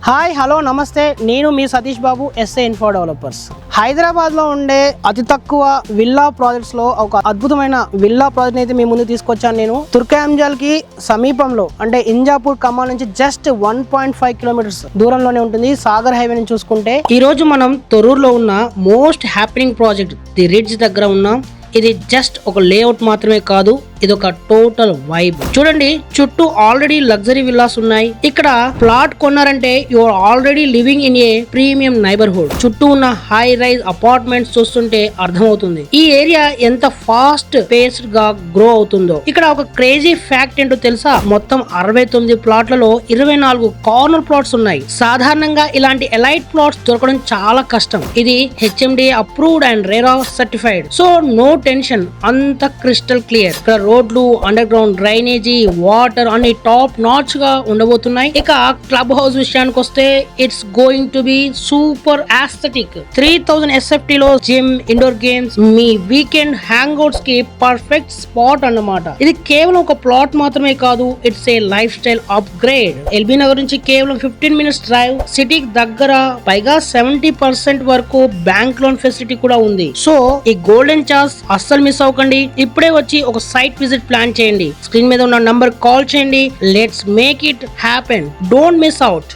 Hi hello నమస్తే, నేను మీ Satish Babu, SA info developers. హైదరాబాద్లో ఉండే అతి తక్కువ విల్లా ప్రాజెక్ట్స్లో ఒక అద్భుతమైన విల్లా ప్రాజెక్ట్ అయితే మీ ముందు తీసుకొచ్చాను. నేను తుర్కాంజల్కి సమీపంలో అంటే ఇంజాపూర్ ఖమ్మం నుంచి జస్ట్ 1.5 కిలోమీటర్స్ దూరంలోనే ఉంటుంది. సాగర్ హైవే నుంచి చూసుకుంటే ఈ రోజు మనం తొర్రూరులో ఉన్న most happening project the ridge దగ్గర ఉన్నాం. ఇది జస్ట్ ఒక లేఅవుట్ మాత్రమే కాదు, ఇది ఒక టోటల్ వైబ్. చూడండి, చుట్టూ ఆల్రెడీ లగ్జరీ విల్లాస్ ఉన్నాయి. ఇక్కడ ప్లాట్ కొన్నారంటే you are already living in a premium neighbourhood. చుట్టూ ఉన్న హై రైజ్ అపార్ట్మెంట్స్ చూస్తుంటే అర్థమవుతుంది ఈ ఏరియా ఎంత ఫాస్ట్ పేస్డ్ గా గ్రో అవుతుందో. ఇక్కడ ఒక క్రేజీ ఫ్యాక్ట్ ఏంటో తెలుసా? మొత్తం 69 ప్లాట్లలో 24 కార్నర్ ప్లాట్స్ ఉన్నాయి. సాధారణంగా ఇలాంటి ఎలైట్ ప్లాట్స్ దొరకడం చాలా కష్టం. ఇది HMDA approved and RERA certified. So no tension, అంత క్రిస్టల్ క్లియర్. ఇక్కడ రోడ్లు, అండర్ గ్రౌండ్ డ్రైనేజీ, వాటర్ అన్ని టాప్ నాచ్ గా ఉండబోతున్నాయి. ఇక క్లబ్ హౌస్ విషయానికి వస్తే it's going to be super aesthetic. 3000 SFT లో జిమ్, ఇండోర్ గేమ్స్, మీ వీకెండ్ హ్యాంగ్ అవుట్స్ కి పర్ఫెక్ట్ స్పాట్ అన్నమాట. ఇది కేవలం ఒక ప్లాట్ మాత్రమే కాదు, it's a lifestyle upgrade. LB Nagar నుంచి కేవలం 15 మినిట్స్ డ్రైవ్, సిటీకి దగ్గర, పైగా 70% వరకు బ్యాంక్ లోన్ ఫెసిలిటీ కూడా ఉంది. సో ఈ గోల్డెన్ ఛాన్స్ అస్సలు మిస్ అవ్వకండి. ఇప్పుడే వచ్చి ఒక సైట్ విజిట్ ప్లాన్ చేయండి. స్క్రీన్ మీద ఉన్న నంబర్ కాల్ చేయండి. Let's make it happen. Don't miss out.